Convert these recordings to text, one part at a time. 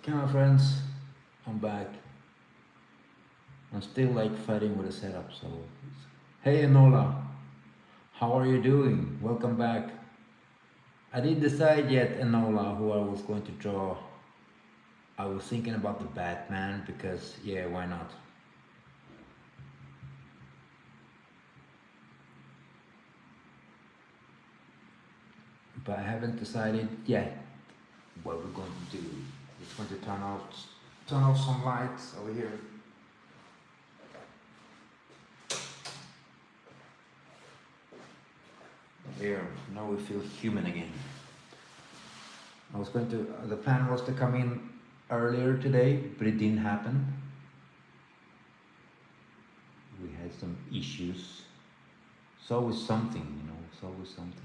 Okay, my friends, I'm back. I'm still like fighting with the setup, so. Hey Enola, how are you doing? Welcome back. I didn't decide yet, Enola, who I was going to draw. I was thinking about the Batman because, yeah, why not? But I haven't decided yet what we're going to do. Just going to turn off some lights over here. There, now we feel human again. The plan was to come in earlier today, but it didn't happen. We had some issues. It's always something, it's always something.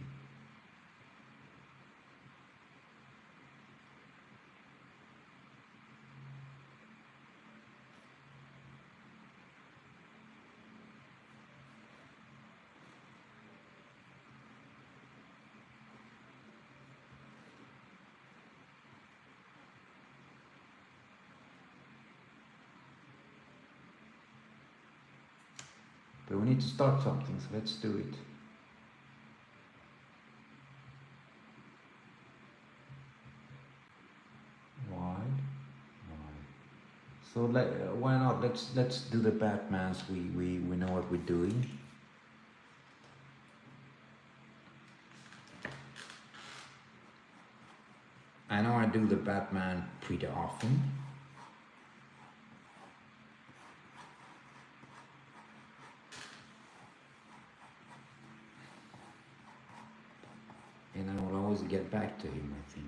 But we need to start something, so let's do it. Why? So why not? Let's do the Batmans. We know what we're doing. I know I do the Batman pretty often. And I will always get back to him, I think.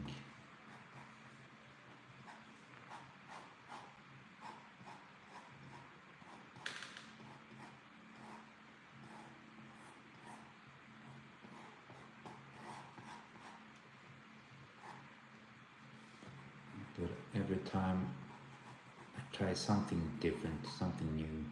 But every time I try something different, something new.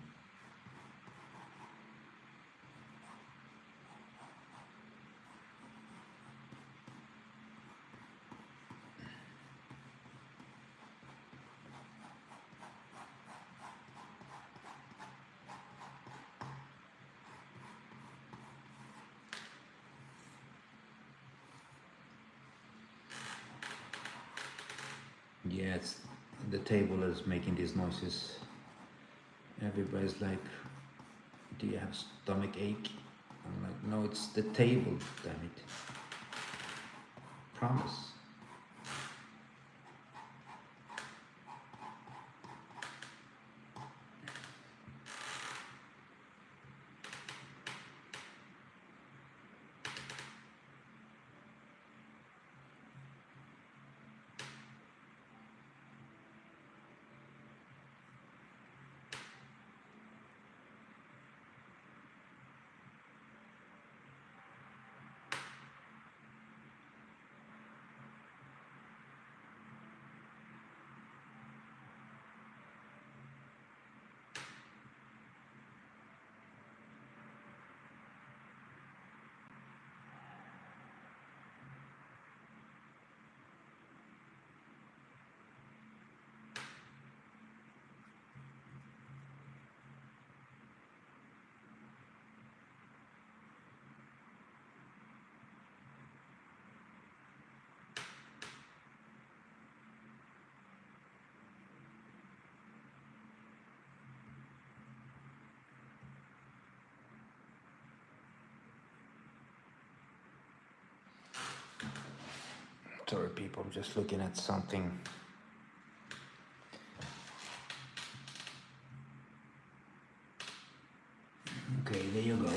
Yeah, the table is making these noises. Everybody's like, do you have stomach ache? I'm like, no, it's the table, damn it. Promise. Sorry people, I'm just looking at something. Okay, there you go.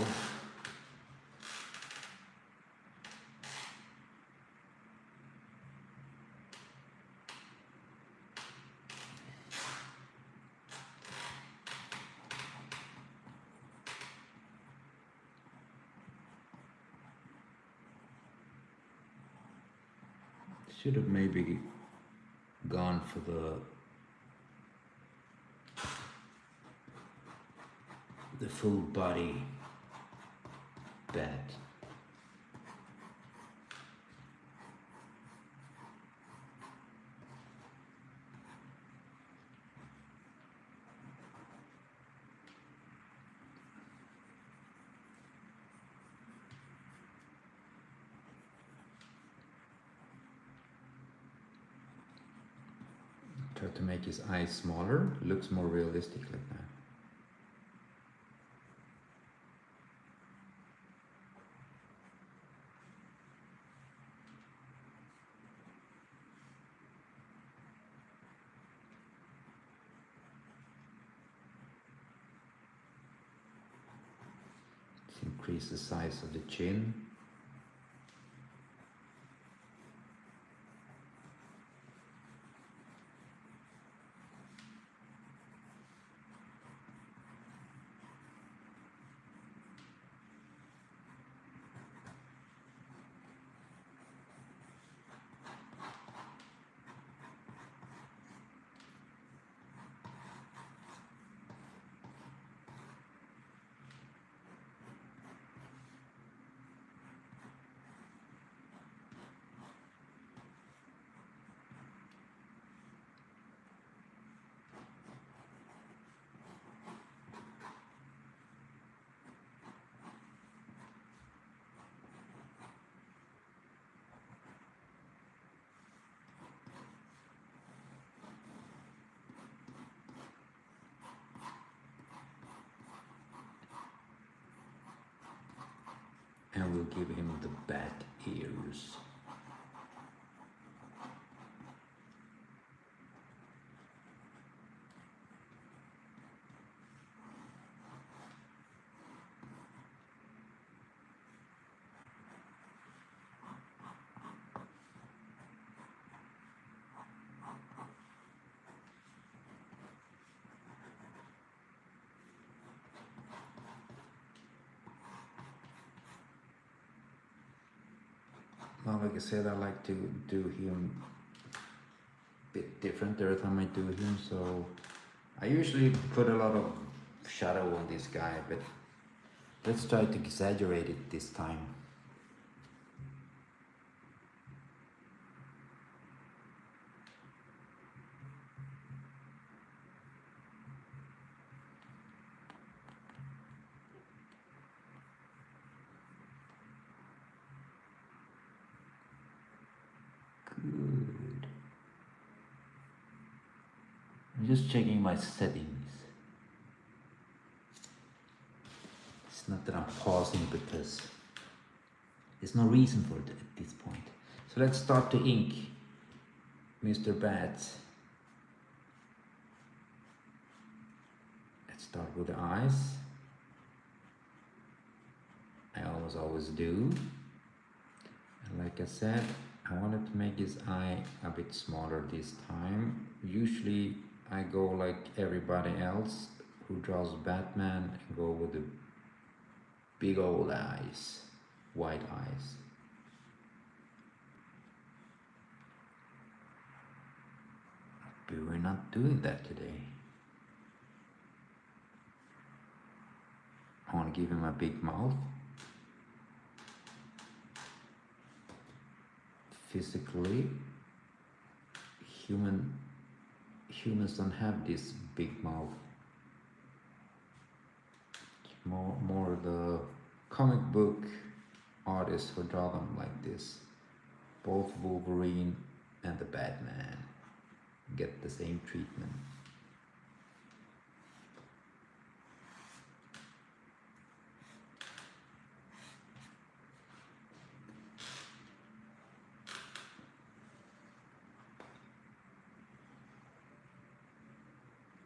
Should have maybe gone for the full body bat. Try to make his eyes smaller, looks more realistic like that. Let's increase the size of the chin. And we'll give him the bat ears. Well, like I said, I like to do him a bit different every time I do him, so I usually put a lot of shadow on this guy, but let's try to exaggerate it this time. Good. I'm just checking my settings. It's not that I'm pausing because there's no reason for it at this point. So let's start to ink Mr. Bat. Let's start with the eyes. I always do. And like I said, I wanted to make his eye a bit smaller this time. Usually I go like everybody else who draws Batman and go with the big old eyes, white eyes. But we're not doing that today. I want to give him a big mouth. Physically, humans don't have this big mouth. It's more the comic book artists who draw them like this. Both Wolverine and the Batman get the same treatment.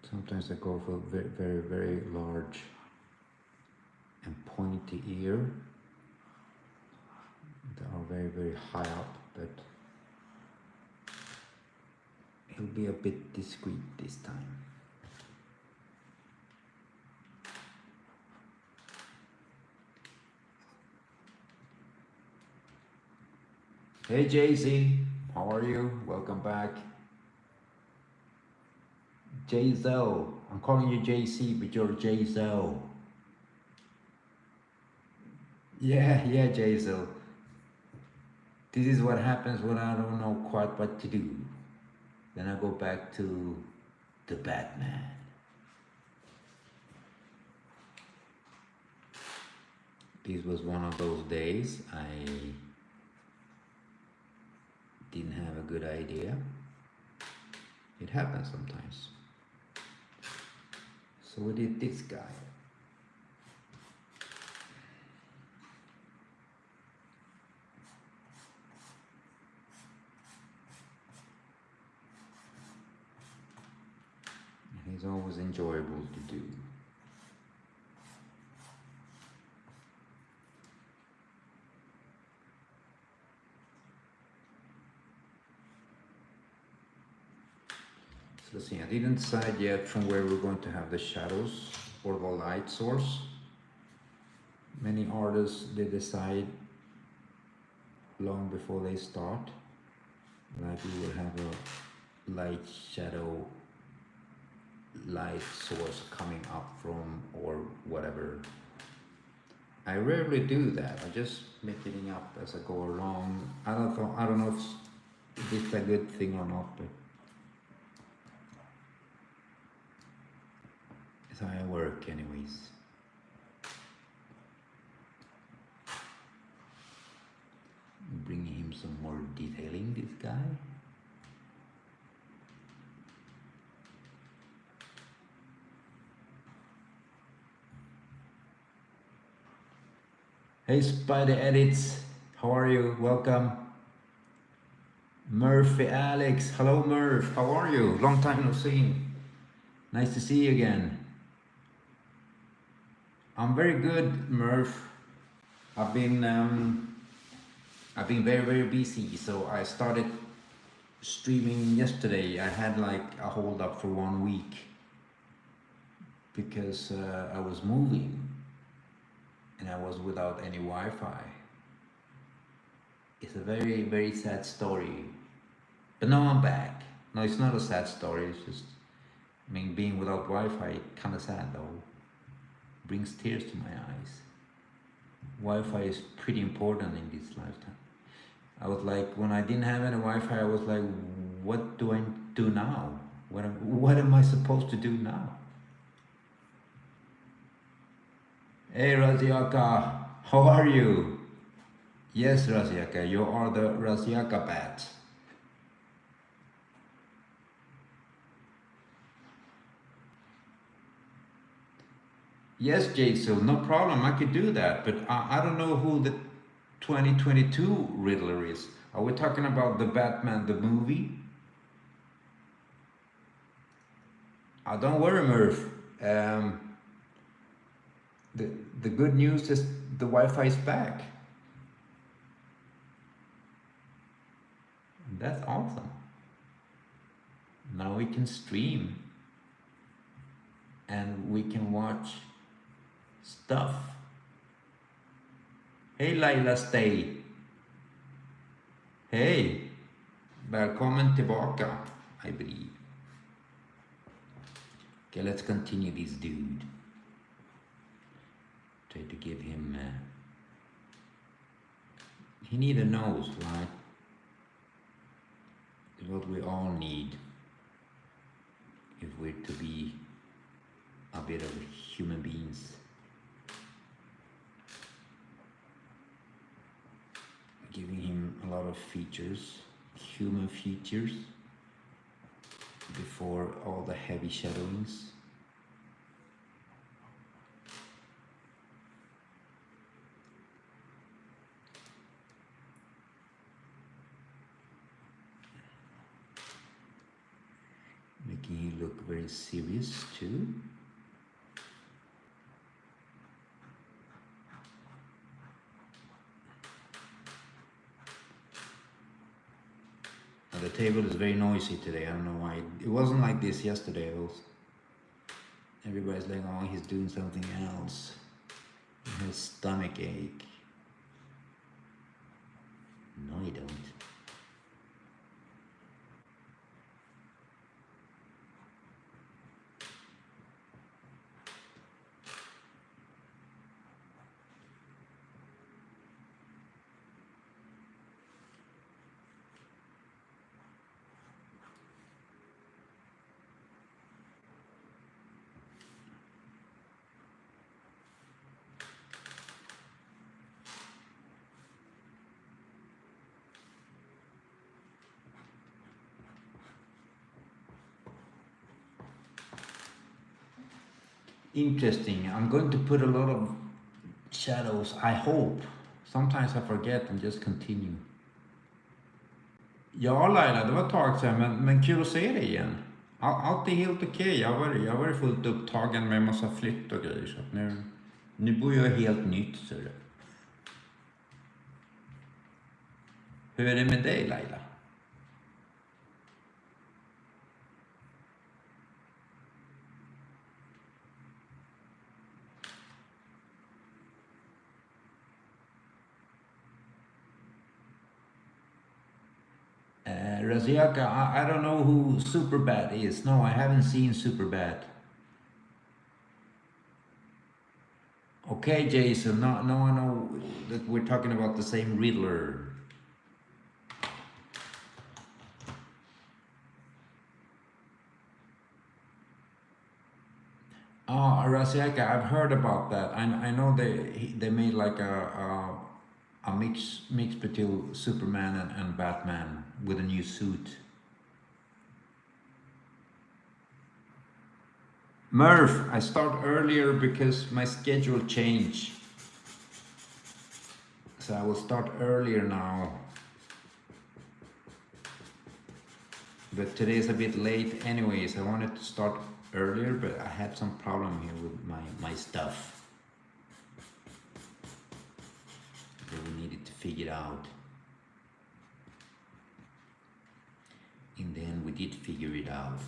Sometimes I go for very large and pointy ear. They are very high up, but it'll be a bit discreet this time. Hey JC, how are you? Welcome back. Jzel, I'm calling you JC, but you're Jzel. Yeah, Jzel. This is what happens when I don't know quite what to do. Then I go back to the Batman. This was one of those days I didn't have a good idea. It happens sometimes. So we did this guy. And he's always enjoyable to do. So let's see, I didn't decide yet from where we're going to have the shadows or the light source. Many artists, they decide long before they start. Like we will have a light shadow light source coming up from or whatever. I rarely do that. I just make it up as I go along. I don't know if it's a good thing or not, but it's how I work anyways. Bringing him some more detailing, this guy. Hey Spider Edits, how are you? Welcome. Murphy Alex, hello Murph, how are you? Long time no see. Nice to see you again. I'm very good, Murph. I've been very busy, so I started streaming yesterday. I had like a hold up for 1 week because I was moving and I was without any Wi-Fi. It's a very sad story, but now I'm back. No, it's not a sad story. It's just, I mean, being without Wi-Fi, kind of sad though. Brings tears to my eyes. Wi-Fi is pretty important in this lifetime. I was like, when I didn't have any Wi-Fi, I was like, what do I do now? What am I supposed to do now? Hey Raziaka, how are you? Yes, Raziaka, you are the Raziaka bat. Yes, Jason, no problem, I could do that, but I don't know who the 2022 Riddler is. Are we talking about the Batman, the movie? Don't worry, Murph. The good news is the Wi-Fi is back. That's awesome. Now we can stream and we can watch stuff. Hey Laila Stay. Hey, välkommen tillbaka, I believe. Okay, let's continue this dude. Try to give him, he need a nose, right? It's what we all need if we're to be a bit of human beings. Giving him a lot of features, human features, before all the heavy shadowings. Making him look very serious too. The table is very noisy today. I don't know why. It wasn't like this yesterday. Everybody's like, oh, he's doing something else. He has stomach ache. No, you don't. Interesting. I'm going to put a lot of shadows, I hope. Sometimes I forget and just continue. Ja Laila, det var ett tag sedan, men kul att se dig igen. Allt är helt okej. Jag har varit fullt upptagen med en massa flytt och grejer. Så att nu bor jag helt nytt. Så det. Hur är det med dig Laila? Raziaka, I don't know who Superbad is. No, I haven't seen Superbad. Okay, Jason, now I know that we're talking about the same Riddler. Oh, Raziaka, I've heard about that. I know they made like a mix between Superman and Batman with a new suit. Murph, I start earlier because my schedule changed. So I will start earlier now. But today is a bit late anyways. I wanted to start earlier, but I had some problem here with my stuff. So we needed to figure it out. And then we did figure it out.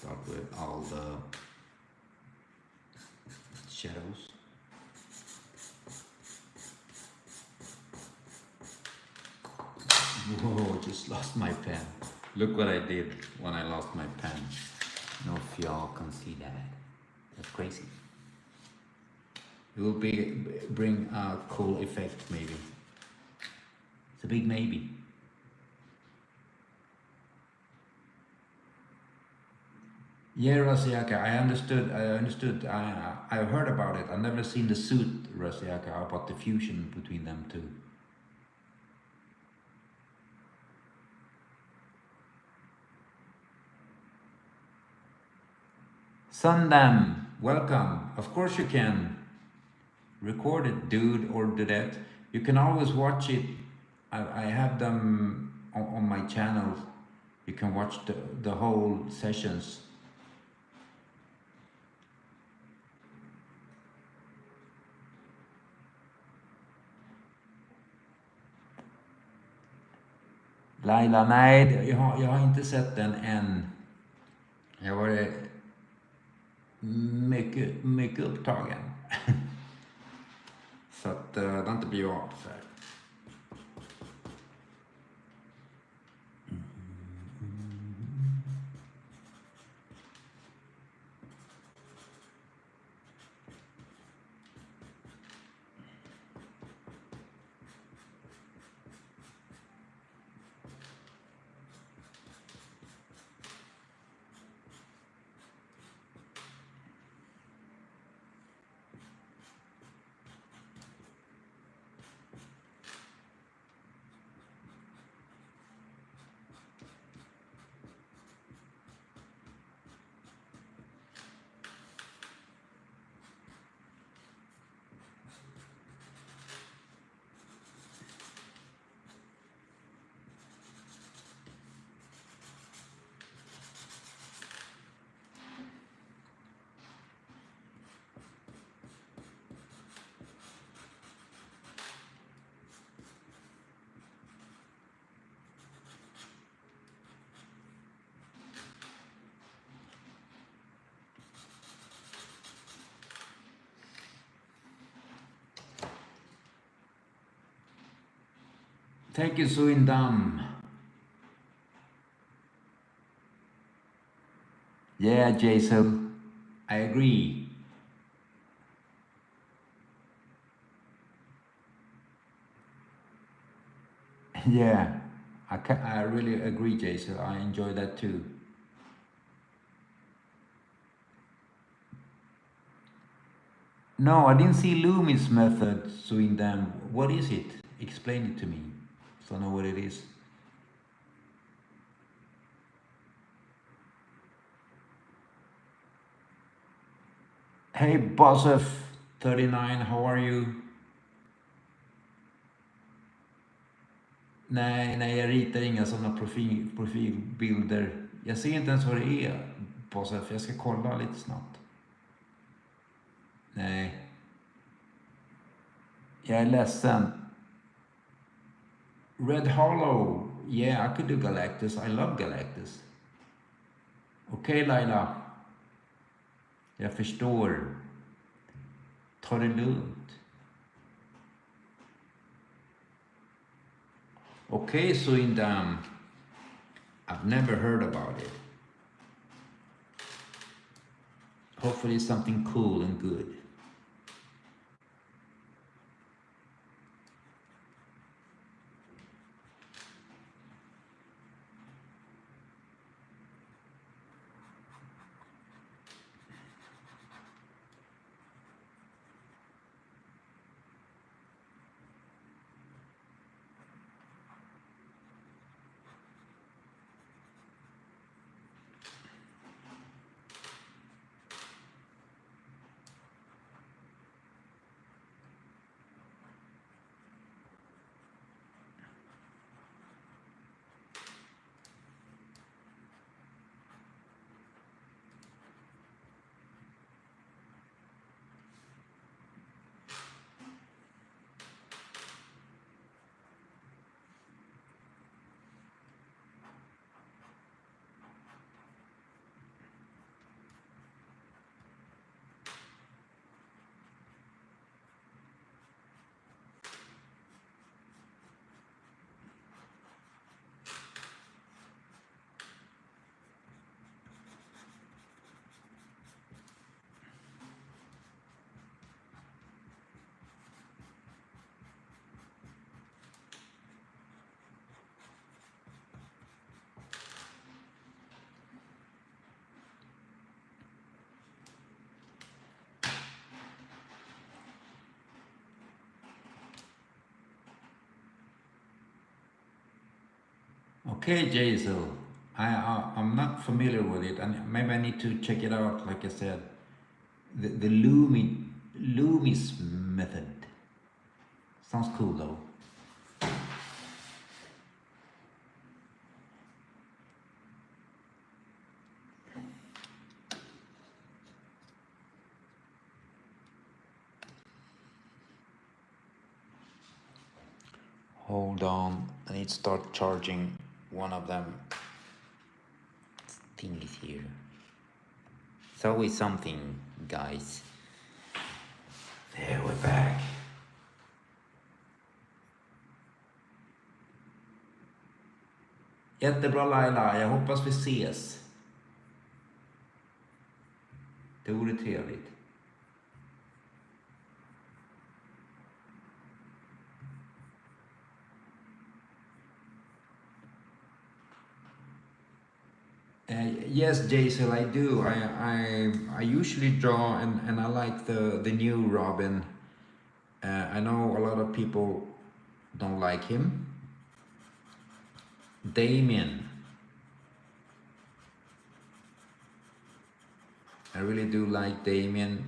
Start with all the shadows. Whoa, just lost my pen. Look what I did when I lost my pen. I don't know if y'all can see that. That's crazy. It will bring a cool effect maybe. It's a big maybe. Yeah, Rasiaka, I understood. I heard about it. I've never seen the suit, Rasiaka, about the fusion between them two. Sundam, welcome. Of course you can. Record it, dude, or do that. You can always watch it. I have them on my channel. You can watch the whole sessions. Laila, nej, jag har inte sett den än. Jag har varit mycket upptagen. Så att det har inte blivit av så här. Thank you, Suindam. Yeah, Jason, I agree. Yeah, I really agree, Jason. I enjoy that too. No, I didn't see Loomis method, Suindam. What is it? Explain it to me, so I know what it is. Hey, BossF39, how are you? Nej, jag ritar inga sådana profilbilder. Jag ser inte ens vad det är, BossF. Jag ska kolla lite snabbt. Nej, jag är ledsen. Red Hollow. Yeah, I could do Galactus. I love Galactus. Okej, Laila. Jag förstår. Ta det lugnt. Okej, Suindam. I've never heard about it. Hopefully it's something cool and good. Okay, Jaisal. I'm not familiar with it, and maybe I need to check it out. Like I said, the Loomis method sounds cool though. Hold on, I need to start charging one of them thingies here. It's always something, guys. There, we're back. Jättebra Laila, jag hoppas vi ses. Det vore trevligt. Yes, Jaisal, I do. I usually draw, and I like the new Robin. I know a lot of people don't like him. Damien. I really do like Damien.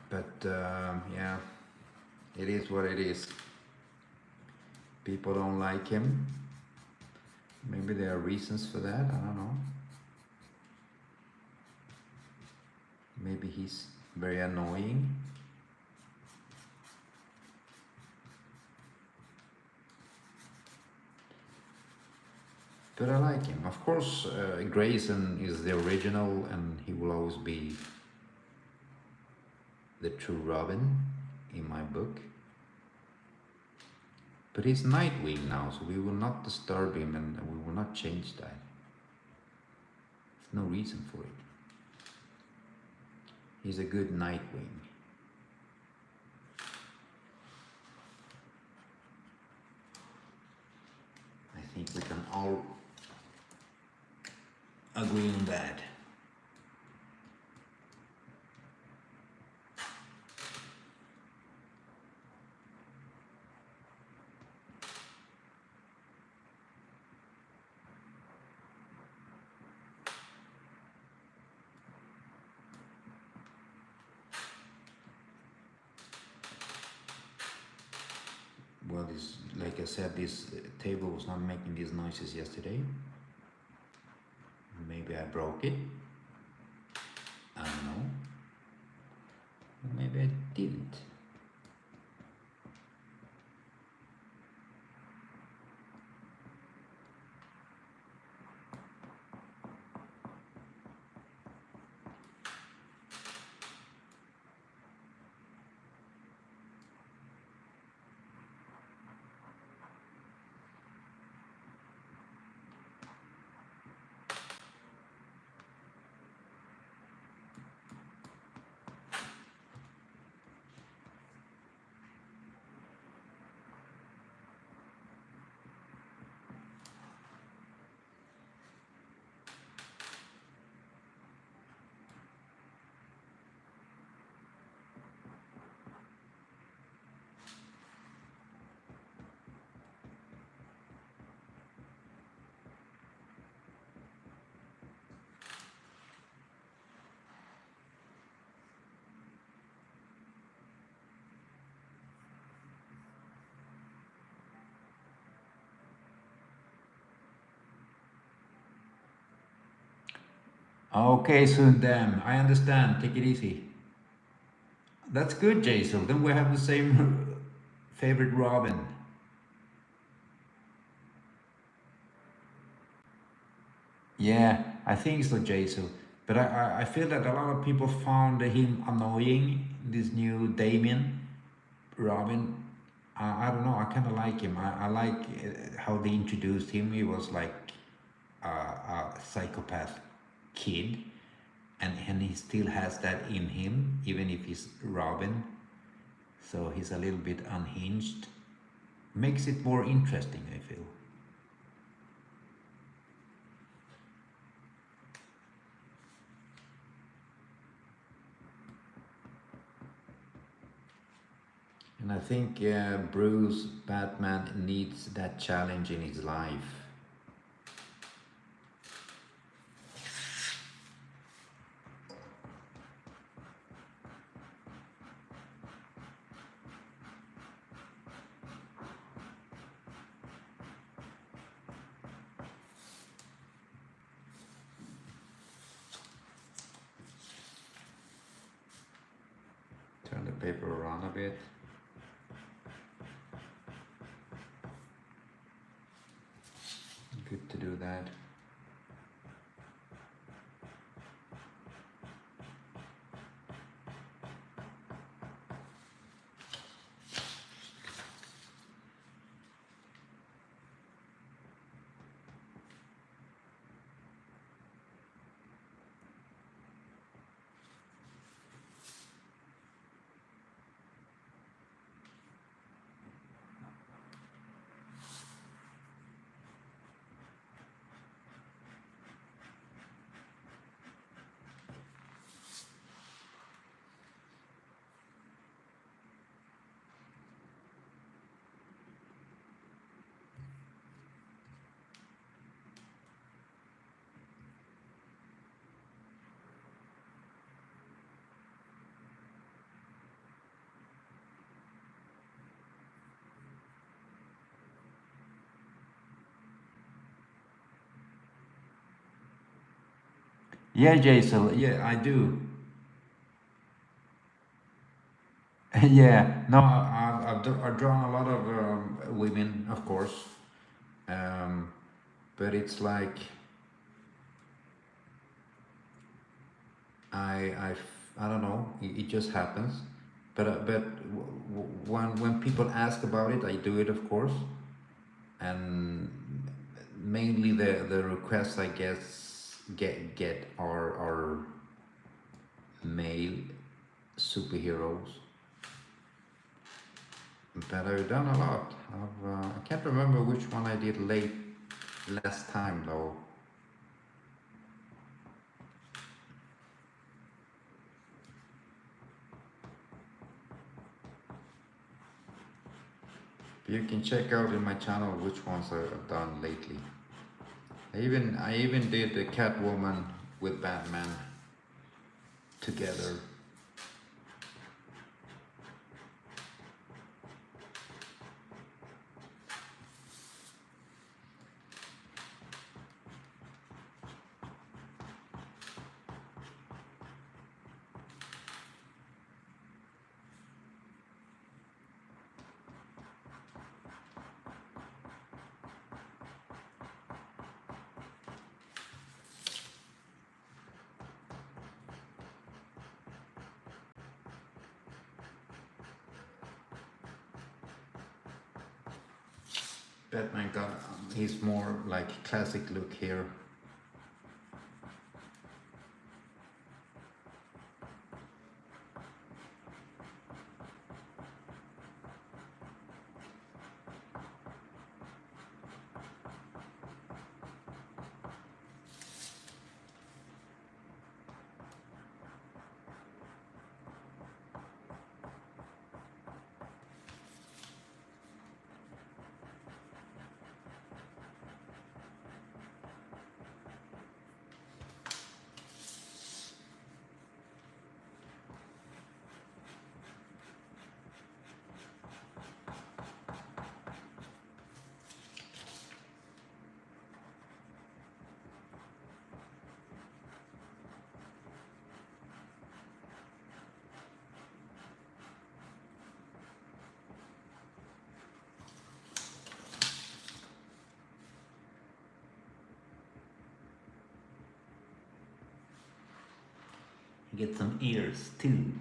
But yeah, it is what it is. People don't like him. Maybe there are reasons for that, I don't know. Maybe he's very annoying. But I like him. Of course, Grayson is the original, and he will always be the true Robin in my book. But he's Nightwing now, so we will not disturb him and we will not change that. There's no reason for it. He's a good Nightwing. I think we can all agree on that. Well, this, like I said, this table was not making these noises yesterday. Maybe I broke it. I don't know. Maybe I didn't. Okay, Sundam, I understand. Take it easy. That's good, Jason. Then we have the same favorite Robin. Yeah, I think so, Jason. But I feel that a lot of people found him annoying, this new Damien Robin. I don't know, I kind of like him. I like how they introduced him. He was like a psychopath kid, and he still has that in him, even if he's Robin. So he's a little bit unhinged. Makes it more interesting, I feel. And I think Bruce Batman needs that challenge in his life. Turn the paper around a bit. Good to do that. Yeah, Jason. Yeah, I do. Yeah. No, I've drawn a lot of women, of course. Um, but it's like I don't know. It just happens. When people ask about it, I do it, of course, and mainly the requests I guess get are male superheroes. But I've done a lot. I can't remember which one I did last time though. You can check out in my channel which ones I've done lately. I even did a Catwoman with Batman together. Batman got he's more like classic look here. Get some ears too.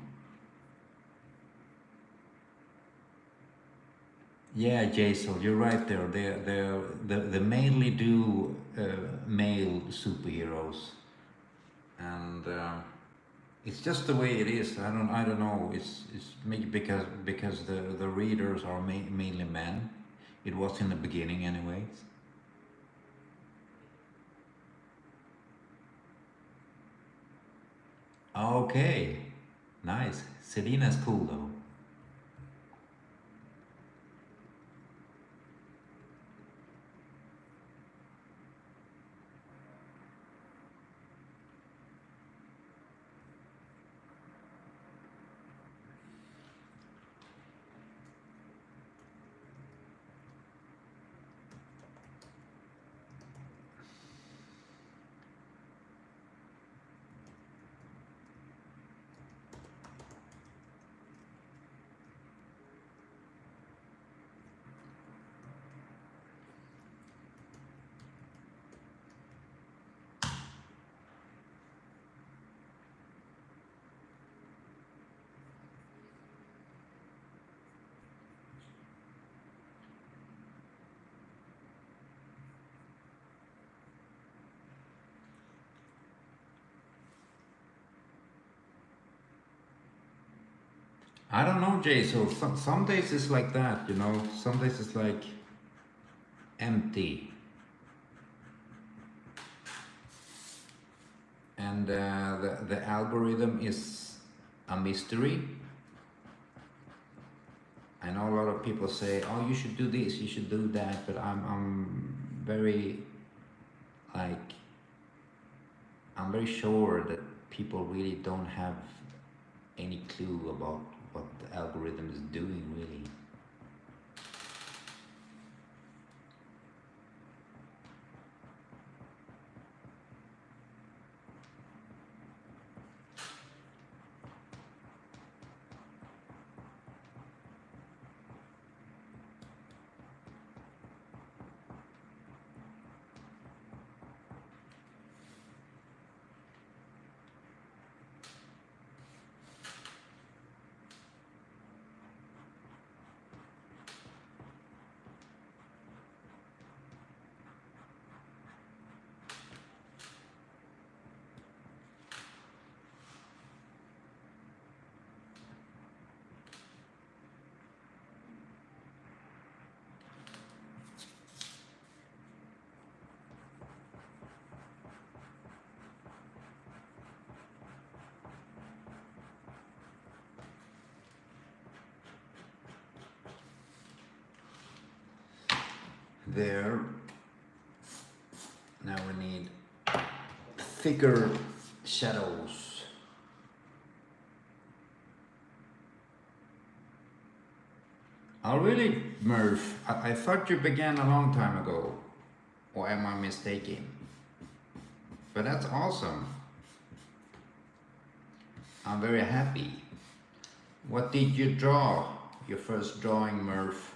Yeah, Jason, you're right there. They mainly do male superheroes, and it's just the way it is. I don't know. It's maybe because the readers are mainly men. It was in the beginning, anyways. Okay, nice. Selena's cool though. I don't know, Jay. So some days it's like that, you know. Some days it's like empty, and the algorithm is a mystery. I know a lot of people say, "Oh, you should do this, you should do that," but I'm very like I'm very sure that people really don't have any clue about what the algorithm is doing, really. there. Now we need thicker shadows. Oh really, Murph? I thought you began a long time ago. Or am I mistaken? But that's awesome. I'm very happy. What did you draw? Your first drawing, Murph?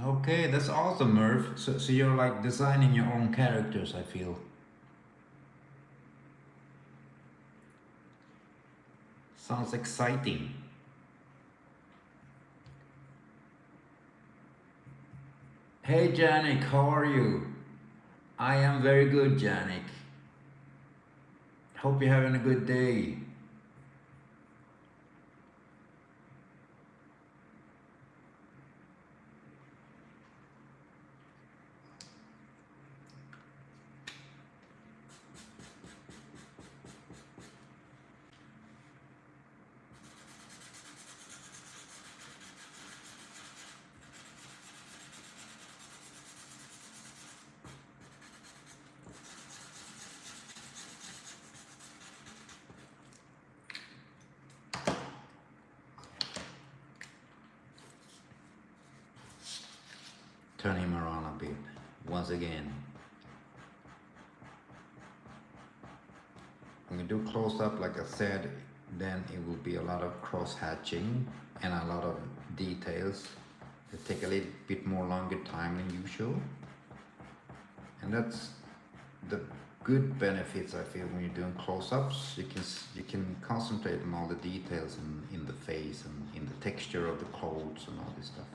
Okay, that's awesome, Murph. So you're like designing your own characters, I feel. Sounds exciting. Hey Janik, how are you? I am very good, Janik. Hope you're having a good day. Turn him around a bit, once again. When we do close up, like I said, then it will be a lot of cross hatching and a lot of details that take a little bit more longer time than usual. And that's the good benefits I feel when you're doing close-ups. You can concentrate on all the details in the face and in the texture of the clothes and all this stuff.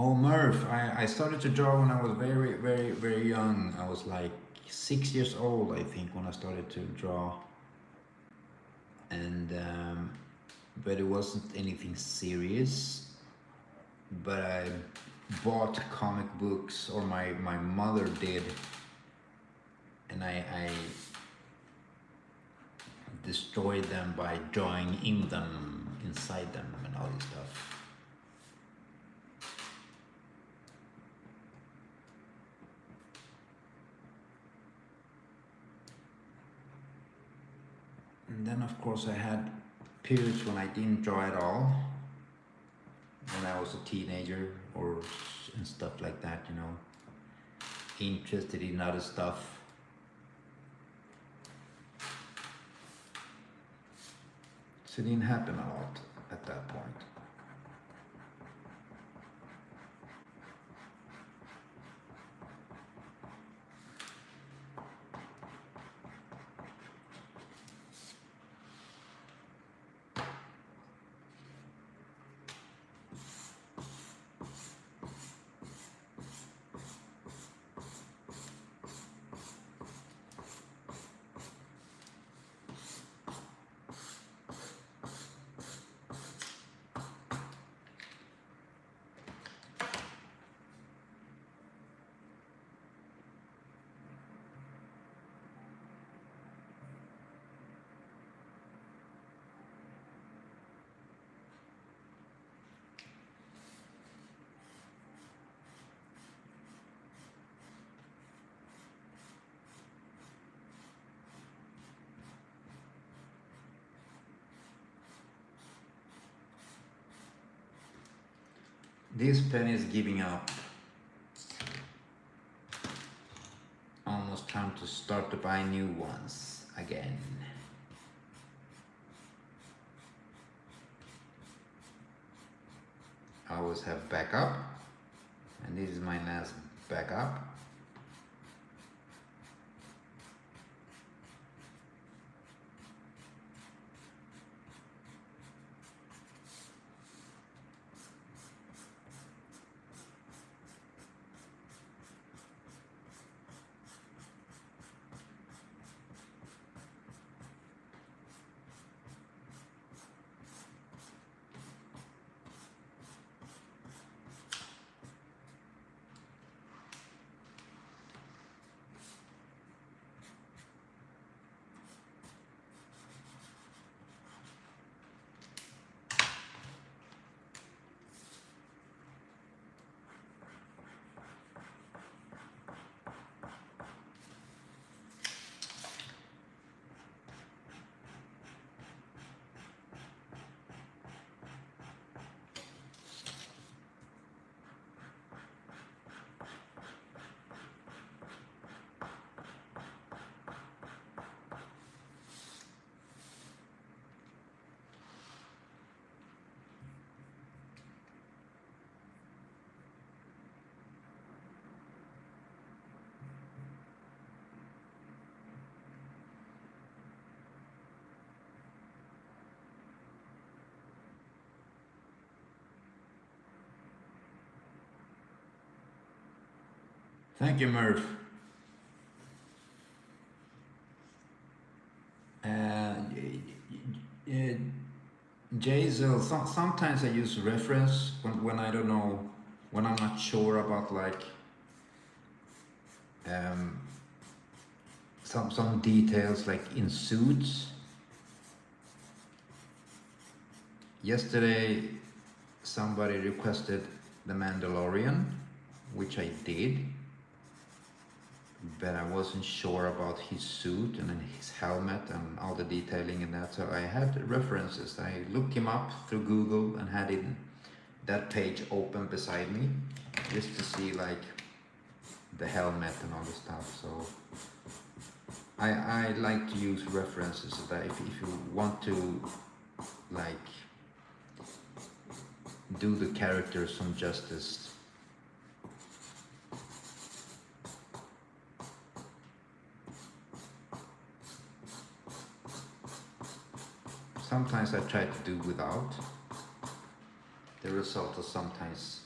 Oh, Murph, I started to draw when I was very, very, very young. I was like 6 years old, I think, when I started to draw. And, but it wasn't anything serious. But I bought comic books, or my mother did. And I destroyed them by drawing in them, inside them, and all this stuff. And then of course I had periods when I didn't draw at all, when I was a teenager and stuff like that, you know, interested in other stuff. So it didn't happen a lot at that point. This pen is giving up. Almost time to start to buy new ones again. I always have backup, and this is my last backup. Thank you, Murph. Jazel, sometimes I use reference when I don't know, when I'm not sure about like some details, like in suits. Yesterday somebody requested the Mandalorian, which I did, but I wasn't sure about his suit and then his helmet and all the detailing in that, so I had references. I looked him up through Google and had that page open beside me just to see like the helmet and all the stuff. So I like to use references so that if you want to like do the characters some justice. Sometimes I try to do without. The result is sometimes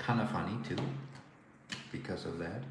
kind of funny too because of that.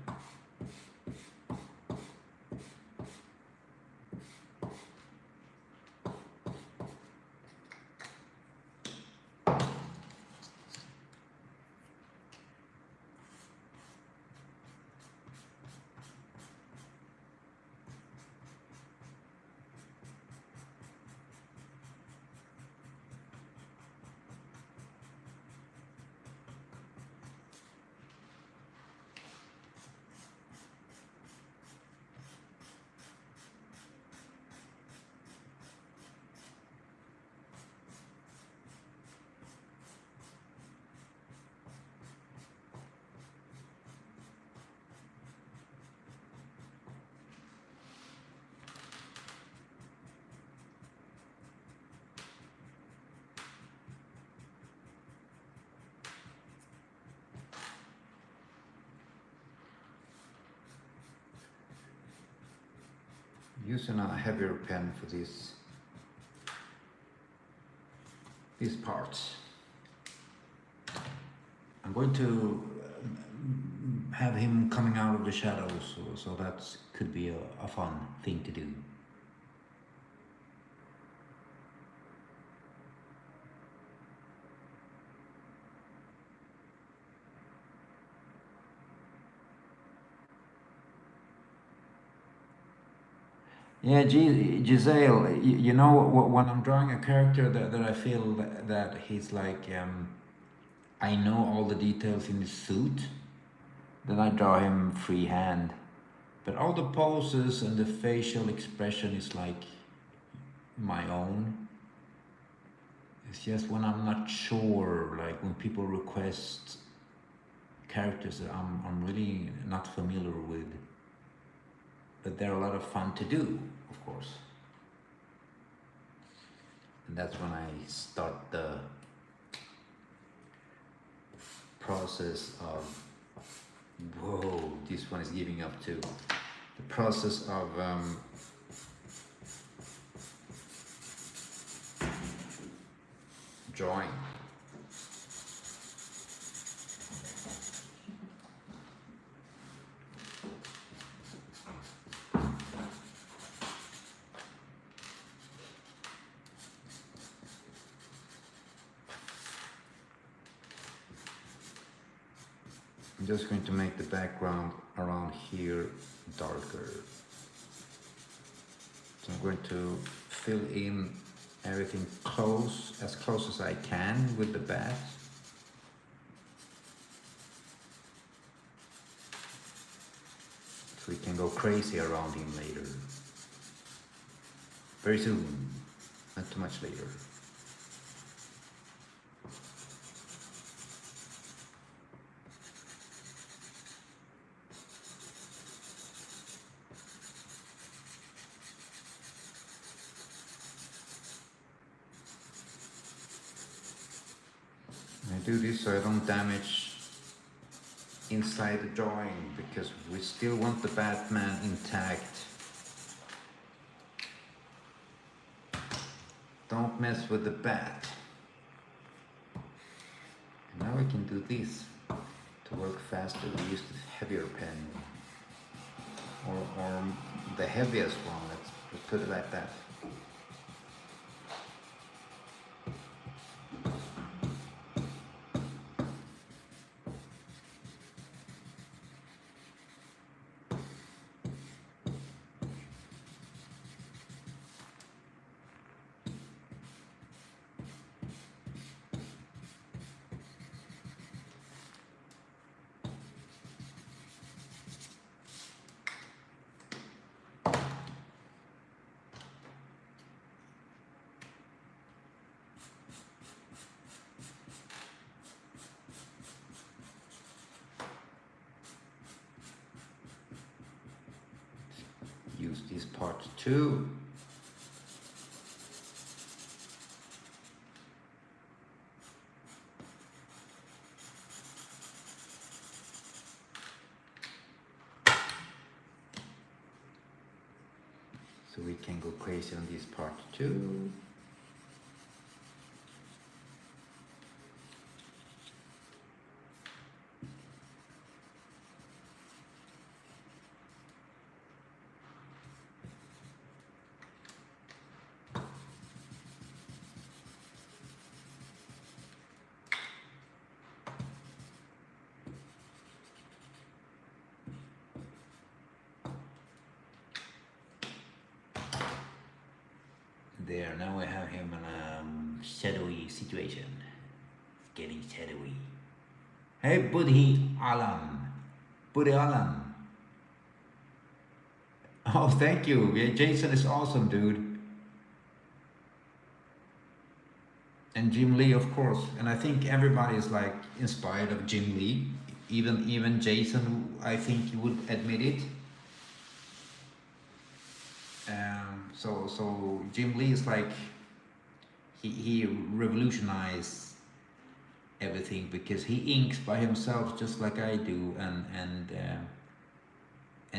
Using a heavier pen for these parts. I'm going to have him coming out of the shadows, so that could be a fun thing to do. Yeah, Giselle, you know, when I'm drawing a character that I feel that he's like, I know all the details in his suit, then I draw him freehand. But all the poses and the facial expression is like my own. It's just when I'm not sure, like when people request characters that I'm really not familiar with. But they're a lot of fun to do, of course. And that's when I start the process of, whoa, this one is giving up too. The process of drawing. I'm just going to make the background around here darker. So I'm going to fill in everything as close as I can with the bat. So we can go crazy around him later. Very soon, not too much later. I do this so I don't damage inside the drawing, because we still want the Batman intact. Don't mess with the bat. And now we can do this to work faster. We use the heavier pen, or the heaviest one. Let's put it like that. Use this part too. So we can go crazy on this part too. There, now I have him in a shadowy situation. Getting shadowy. Hey, Buddy Alan. Buddy Alan. Oh, thank you. Yeah, Jason is awesome, dude. And Jim Lee, of course. And I think everybody is like inspired of Jim Lee. Even Jason, I think you would admit it. So Jim Lee is like he revolutionized everything because he inks by himself just like I do, and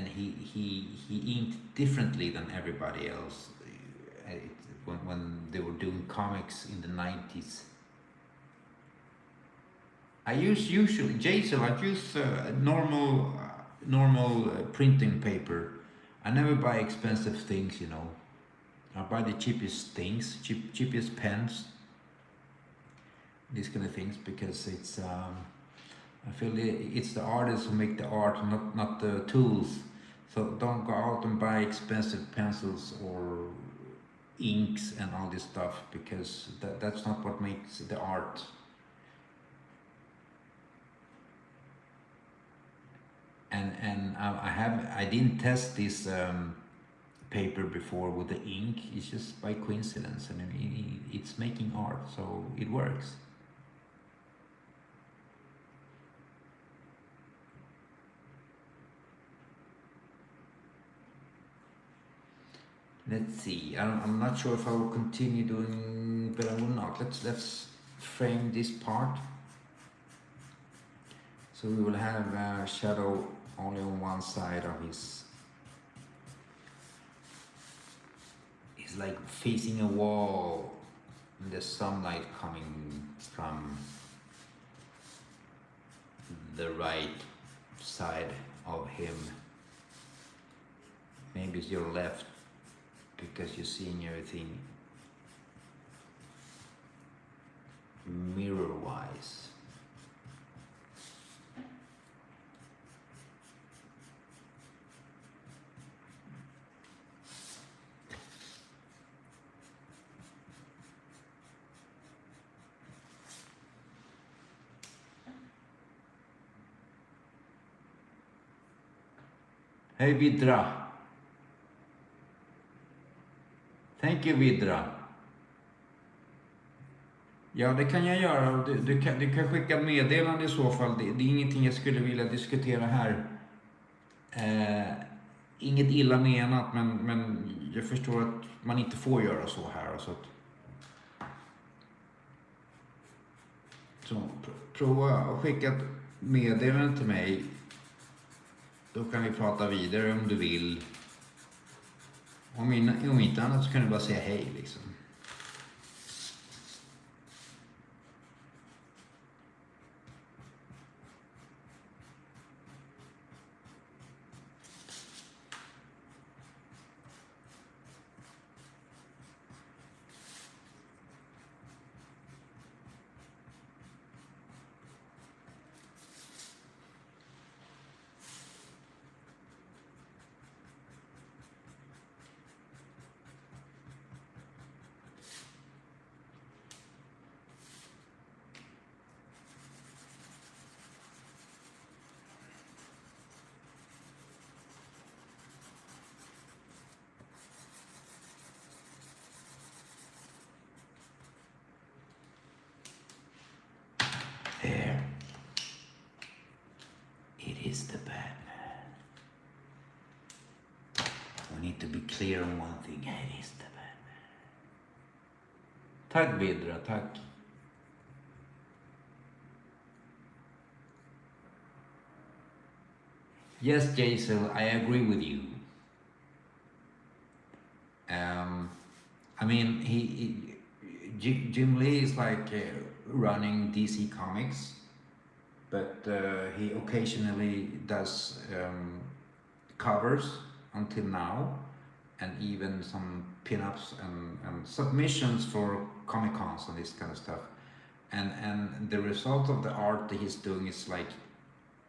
he inked differently than everybody else. When they were doing comics in the 90s. I use usually Jason. I use normal printing paper. I never buy expensive things, you know. I buy the cheapest things, cheapest pens, these kind of things, because it's I feel it's the artists who make the art, not the tools. So don't go out and buy expensive pencils or inks and all this stuff, because that's not what makes the art. And I didn't test this paper before with the ink. It's just by coincidence, and it's making art, so it works. Let's see. I'm not sure if I will continue doing, but I will not. Let's frame this part. So we will have shadow only on one side of his. He's like facing a wall, and the sunlight coming from the right side of him. Maybe it's your left, because you're seeing everything mirror-wise. Hey Vidra. Thank you Vidra. Ja, det kan jag göra. Du kan skicka meddelande i så fall. Det är ingenting jag skulle vilja diskutera här. Inget illa menat, men jag förstår att man inte får göra så här. Så prova att skicka ett meddelande till mig. Då kan vi prata vidare om du vill. Om inte annat så kan du bara säga hej liksom. There. It is the Batman. We need to be clear on one thing. It is the Batman. Tack Vidra, tack. Yes, Jason, I agree with you. I mean, Jim Lee is like running DC Comics, but he occasionally does covers until now, and even some pin-ups and submissions for Comic-Cons and this kind of stuff. And the result of the art that he's doing is like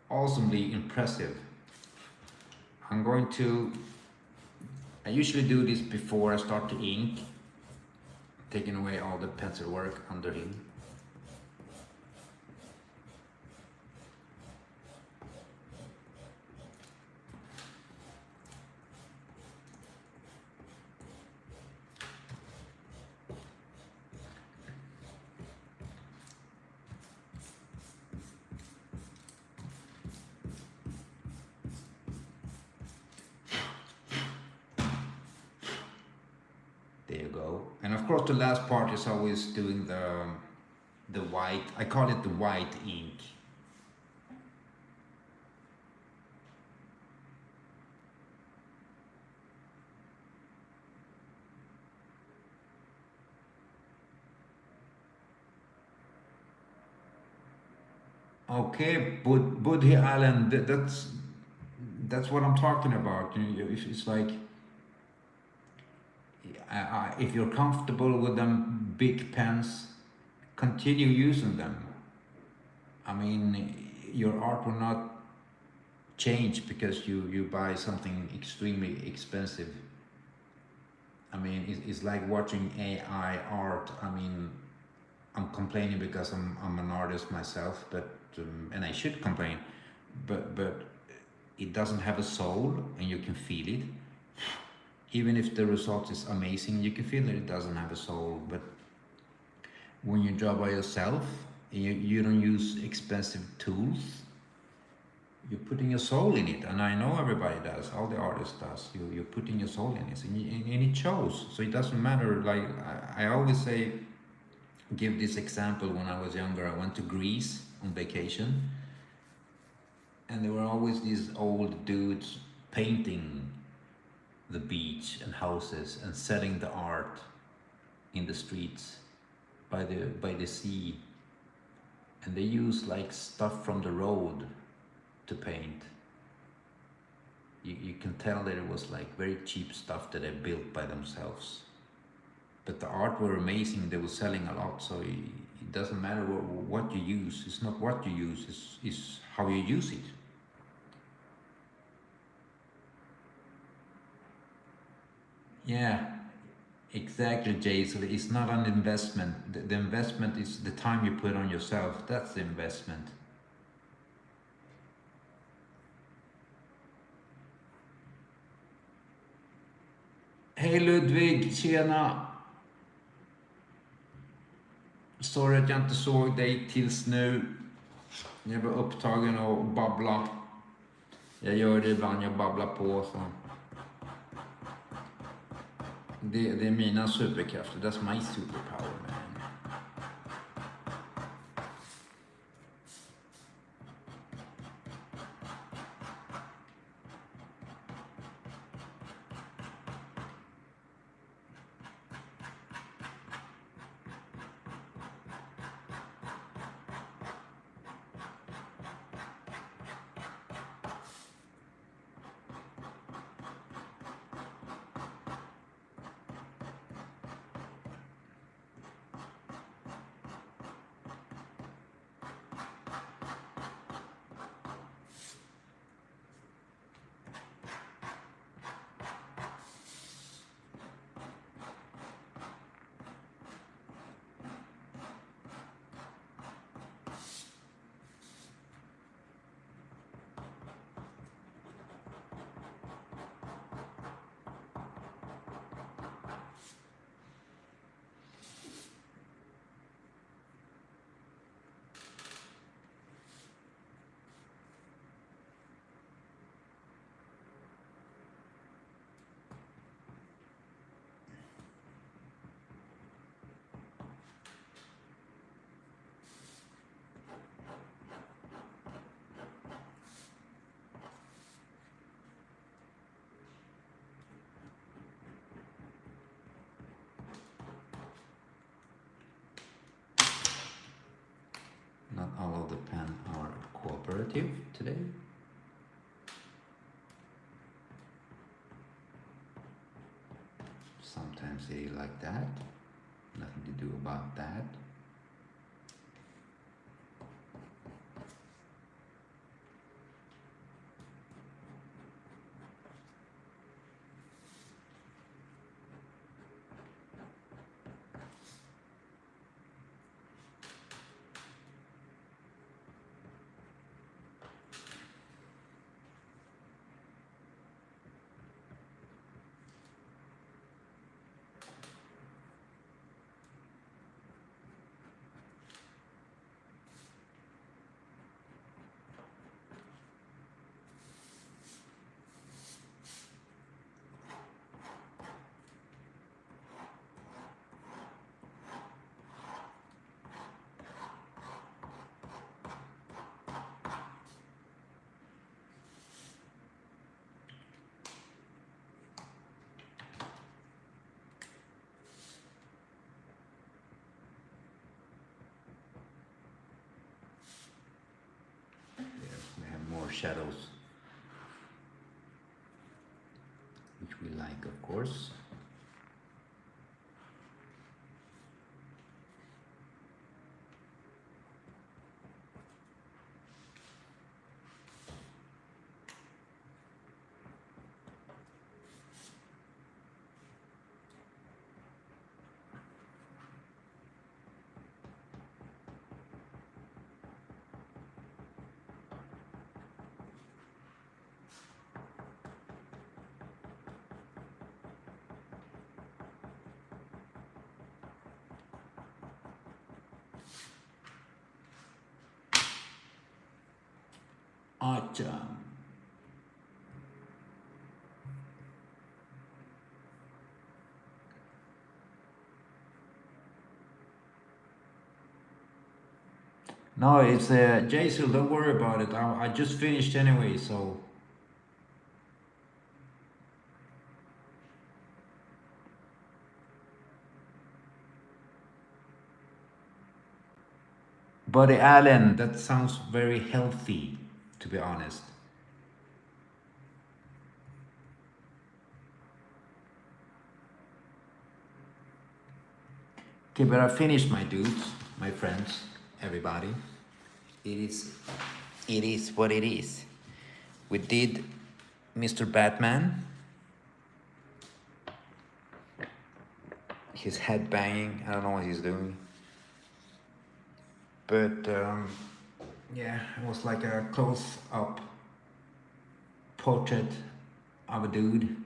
awesomely impressive. I usually do this before I start to ink, taking away all the pencil work under him. There you go. And of course the last part is always doing the white, I call it the white ink. Okay, Budhi Allen, that's what I'm talking about. You know, it's like if you're comfortable with them big pens, continue using them. I mean, your art will not change because you buy something extremely expensive. I mean, it's like watching AI art. I mean, I'm complaining because I'm an artist myself, but and I should complain, but it doesn't have a soul, and you can feel it. Even if the result is amazing, you can feel that it doesn't have a soul. But when you draw by yourself, you don't use expensive tools. You're putting your soul in it, and I know everybody does. All the artists does. You're putting your soul in it, and it shows. So it doesn't matter. Like I always say, give this example. When I was younger, I went to Greece on vacation, and there were always these old dudes painting the beach and houses and selling the art in the streets by the sea, and they use like stuff from the road to paint. You can tell that it was like very cheap stuff that they built by themselves, but the art were amazing. They were selling a lot. So it doesn't matter what you use. It's not what you use, it's how you use it. Yeah, exactly, Jay. So it's not an investment. The investment is the time you put on yourself. That's the investment. Hej Ludvig, tjena! Sorry att jag inte såg dig tills nu. Jag var upptagen och babbla. Jag gör det ibland, jag babblar på. Så. Det är mina superkrafter. That's my superpower, man. Not all of the pen are cooperative today. Sometimes they like that. Nothing to do about that. shadows, which we like, of course. Awesome. No, it's Jason. Don't worry about it. I just finished anyway, so. But Alan, that sounds very healthy, to be honest. Okay, but I finished, my dudes, my friends, everybody. It is what it is. We did Mr. Batman. His head banging. I don't know what he's doing. But yeah, it was like a close-up portrait of a dude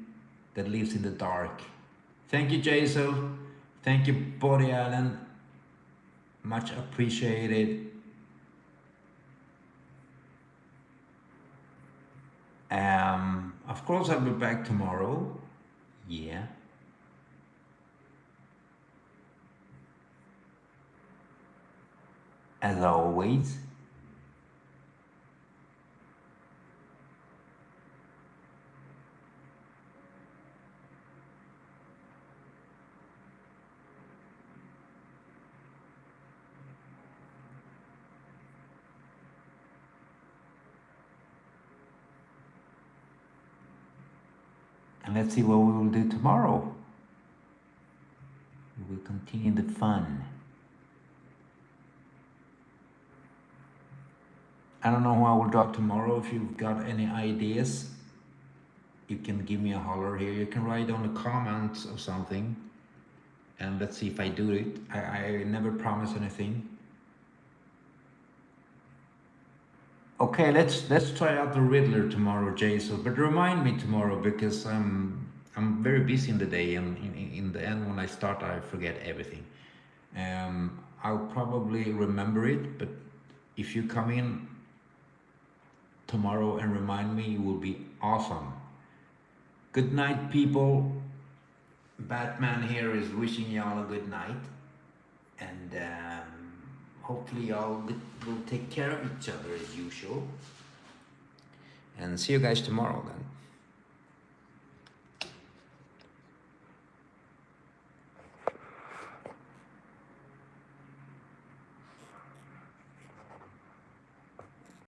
that lives in the dark. Thank you, Jason. Thank you, Body Allen. Much appreciated. Of course, I'll be back tomorrow. Yeah. As always. And let's see what we will do tomorrow. We will continue the fun. I don't know who I will draw tomorrow. If you've got any ideas, you can give me a holler here. You can write on the comments or something. And let's see if I do it. I never promise anything. Okay, let's try out the Riddler tomorrow, Jason. But remind me tomorrow, because I'm very busy in the day, and in the end, when I start, I forget everything. I'll probably remember it, but if you come in tomorrow and remind me, it will be awesome. Good night, people. Batman here is wishing y'all a good night, and hopefully y'all will take care of each other as usual. And see you guys tomorrow then.